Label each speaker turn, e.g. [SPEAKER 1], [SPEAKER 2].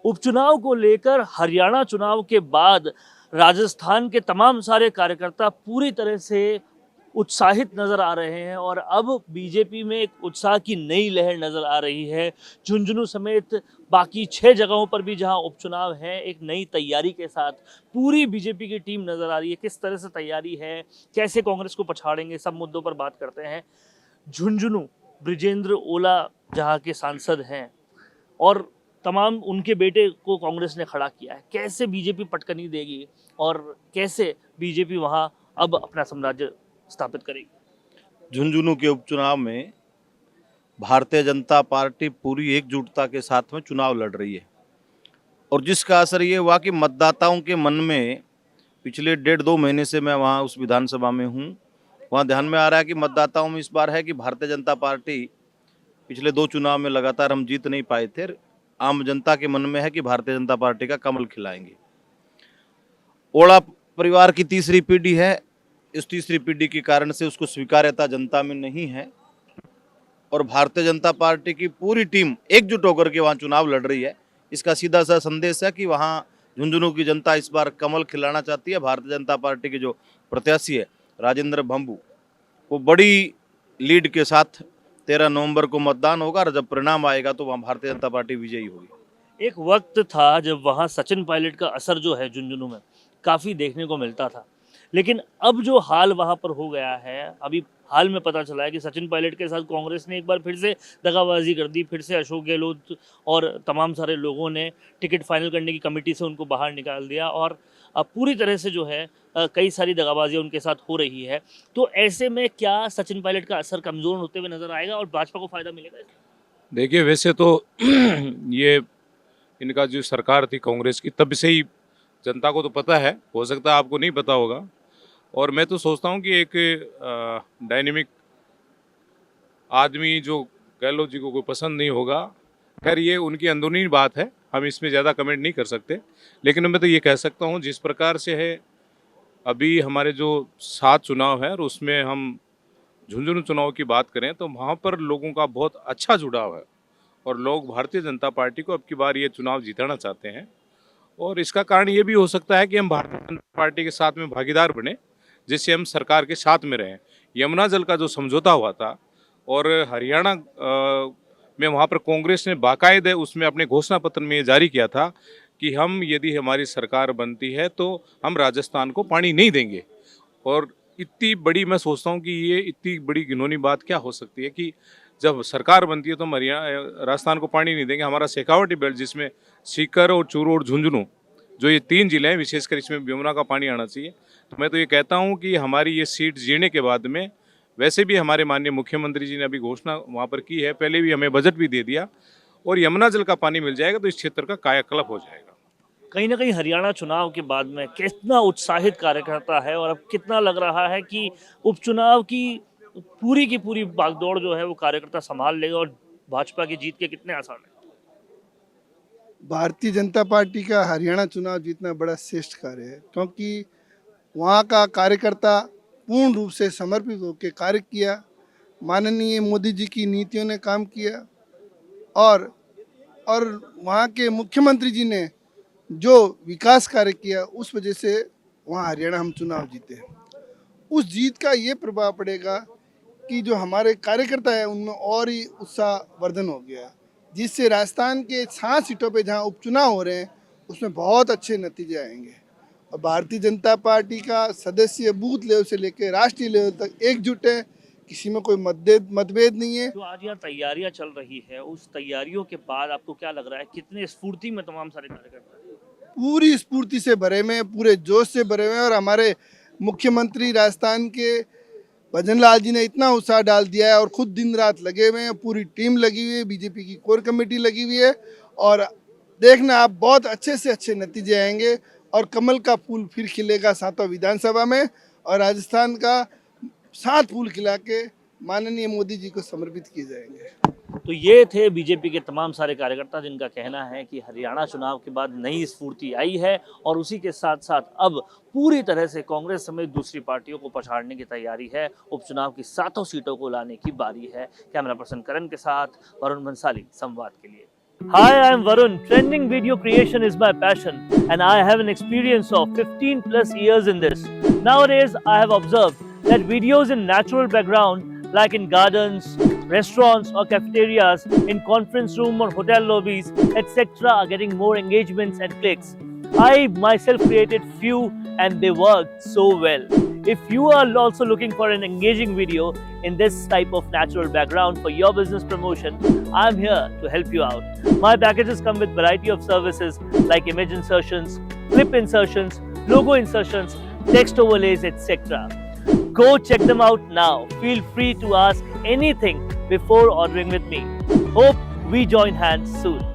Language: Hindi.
[SPEAKER 1] उपचुनाव को लेकर हरियाणा चुनाव के बाद राजस्थान के तमाम सारे कार्यकर्ता पूरी तरह से उत्साहित नजर आ रहे हैं और अब बीजेपी में एक उत्साह की नई लहर नजर आ रही है। झुंझुनू समेत बाकी 6 जगहों पर भी जहां उपचुनाव है, एक नई तैयारी के साथ पूरी बीजेपी की टीम नजर आ रही है। किस तरह से तैयारी है, कैसे कांग्रेस को पछाड़ेंगे, सब मुद्दों पर बात करते हैं। झुंझुनू ब्रिजेंद्र ओला जहां के सांसद हैं और तमाम उनके बेटे को कांग्रेस ने खड़ा किया है, कैसे बीजेपी पटकनी देगी और कैसे बीजेपी वहां अब अपना साम्राज्य स्थापित करेगी।
[SPEAKER 2] झुंझुनू के उपचुनाव में भारतीय जनता पार्टी पूरी एकजुटता के साथ में चुनाव लड़ रही है और जिसका असर ये हुआ कि मतदाताओं के मन में पिछले 1.5-2 महीने से मैं वहाँ उस विधानसभा में हूँ, वहाँ ध्यान में आ रहा है कि मतदाताओं में इस बार है कि भारतीय जनता पार्टी पिछले 2 चुनाव में लगातार हम जीत नहीं पाए थे। आम जनता के मन में है कि भारतीय जनता पार्टी का कमल खिलाएंगे। ओला परिवार की तीसरी पीढ़ी है, इस तीसरी पीढ़ी के कारण से उसको स्वीकार्यता जनता में नहीं है और भारतीय जनता पार्टी की पूरी टीम एकजुट होकर के वहाँ चुनाव लड़ रही है। इसका सीधा सा संदेश है कि वहाँ झुंझुनू की जनता इस बार कमल खिलाना चाहती है। भारतीय जनता पार्टी के जो प्रत्याशी है राजेंद्र भंबू, वो बड़ी लीड के साथ 13 नवंबर को मतदान होगा और जब परिणाम आएगा तो वहाँ भारतीय जनता पार्टी विजयी होगी।
[SPEAKER 1] एक वक्त था जब वहां सचिन पायलट का असर जो है झुंझुनू में काफी देखने को मिलता था, लेकिन अब जो हाल वहां पर हो गया है, अभी हाल में पता चला है कि सचिन पायलट के साथ कांग्रेस ने एक बार फिर से दगाबाजी कर दी। फिर से अशोक गहलोत और तमाम सारे लोगों ने टिकट फाइनल करने की कमेटी से उनको बाहर निकाल दिया और अब पूरी तरह से जो है कई सारी दगाबाजियां उनके साथ हो रही है। तो ऐसे में क्या सचिन पायलट का असर कमजोर होते हुए नजर आएगा और भाजपा को फायदा मिलेगा?
[SPEAKER 3] देखिए, वैसे तो ये इनका जो सरकार थी कांग्रेस की, तब से ही जनता को तो पता है, हो सकता है आपको नहीं पता होगा। और मैं तो सोचता हूँ कि एक डायनेमिक आदमी जो गहलोत जी को कोई पसंद नहीं होगा, खैर ये उनकी अंदरूनी बात है, हम इसमें ज़्यादा कमेंट नहीं कर सकते। लेकिन मैं तो ये कह सकता हूँ जिस प्रकार से है अभी हमारे जो 7 चुनाव है और उसमें हम झुंझुनू चुनाव की बात करें तो वहाँ पर लोगों का बहुत अच्छा जुड़ाव है और लोग भारतीय जनता पार्टी को अब की बार ये चुनाव जीताना चाहते हैं। और इसका कारण ये भी हो सकता है कि हम भारतीय जनता पार्टी के साथ में भागीदार बने, जिससे हम सरकार के साथ में रहें। यमुना जल का जो समझौता हुआ था और हरियाणा में वहाँ पर कांग्रेस ने बाकायदे उसमें अपने घोषणा पत्र में ये जारी किया था कि हम यदि हमारी सरकार बनती है तो हम राजस्थान को पानी नहीं देंगे। और इतनी बड़ी, मैं सोचता हूँ कि ये इतनी बड़ी घिनौनी बात क्या हो सकती है कि जब सरकार बनती है तो हम राजस्थान को पानी नहीं देंगे। हमारा शेखावटी बेल्ट जिसमें सीकर और चूरू और झुंझुनू जो ये 3 जिले हैं, विशेषकर इसमें यमुना का पानी आना चाहिए। तो मैं तो ये कहता हूँ कि हमारी ये सीट जीने के बाद में, वैसे भी हमारे माननीय मुख्यमंत्री जी ने अभी घोषणा वहाँ पर की है, पहले भी हमें बजट भी दे दिया और यमुना जल का पानी मिल जाएगा तो इस क्षेत्र का कायाकल्प हो जाएगा।
[SPEAKER 1] कहीं ना कहीं हरियाणा चुनाव के बाद में कितना उत्साहित कार्यकर्ता है और अब कितना लग रहा है कि उपचुनाव की पूरी बागदौड़ जो है वो कार्यकर्ता संभाल लेगा और भाजपा की जीत के कितने आसार हैं?
[SPEAKER 4] भारतीय जनता पार्टी का हरियाणा चुनाव जीतना बड़ा श्रेष्ठ कार्य है, क्योंकि वहाँ का कार्यकर्ता पूर्ण रूप से समर्पित होकर कार्य किया। माननीय मोदी जी की नीतियों ने काम किया और वहाँ के मुख्यमंत्री जी ने जो विकास कार्य किया, उस वजह से वहाँ हरियाणा हम चुनाव जीते हैं। उस जीत का ये प्रभाव पड़ेगा कि जो हमारे कार्यकर्ता है उनमें और ही उत्साह वर्धन हो गया, जिससे राजस्थान के 7 सीटों पे जहाँ उपचुनाव हो रहे हैं उसमें बहुत अच्छे नतीजे आएंगे और भारतीय जनता पार्टी का सदस्य बूथ लेवल से लेकर राष्ट्रीय लेवल तक एकजुट है, किसी में कोई मतभेद नहीं है।
[SPEAKER 1] तो आज यहाँ तैयारियां चल रही है, उस तैयारियों के बाद आपको क्या लग रहा है, कितने स्फूर्ति में तमाम सारे कार्यकर्ता हैं?
[SPEAKER 4] पूरी स्फूर्ति से भरे हुए हैं, पूरे जोश से भरे हुए हैं और हमारे मुख्यमंत्री राजस्थान के भजन लाल जी ने इतना उत्साह डाल दिया है और खुद दिन रात लगे हुए हैं। पूरी टीम लगी हुई है, बीजेपी की कोर कमेटी लगी हुई है और देखना आप बहुत अच्छे से अच्छे नतीजे आएंगे और कमल का फूल फिर खिलेगा 7वां विधानसभा में और राजस्थान का 7 फूल खिला के माननीय मोदी जी को समर्पित किए जाएंगे।
[SPEAKER 1] तो ये थे बीजेपी के तमाम सारे कार्यकर्ता जिनका कहना है कि हरियाणा चुनाव के बाद नई स्फूर्ति आई है और उसी के साथ साथ अब पूरी तरह से कांग्रेस समेत दूसरी पार्टियों को पछाड़ने की तैयारी है। उपचुनाव की 7 सीटों को लाने की बारी है। कैमरा पर्सन करण के साथ वरुण बंसाली, संवाद के लिए। Hi, I'm Varun. Trending video creation is my passion, and I have an experience of 15 plus years in this. Nowadays, I have observed that videos in natural background, like in gardens, restaurants, or cafeterias, in conference room or hotel lobbies, etc., are getting more engagements and clicks. I myself created few, and they worked so well. If you are also looking for an engaging video in this type of natural background for your business promotion, I'm here to help you out. My packages come with variety of services like image insertions, clip insertions, logo insertions, text overlays, etc. Go check them out now. Feel free to ask anything before ordering with me. Hope we join hands soon.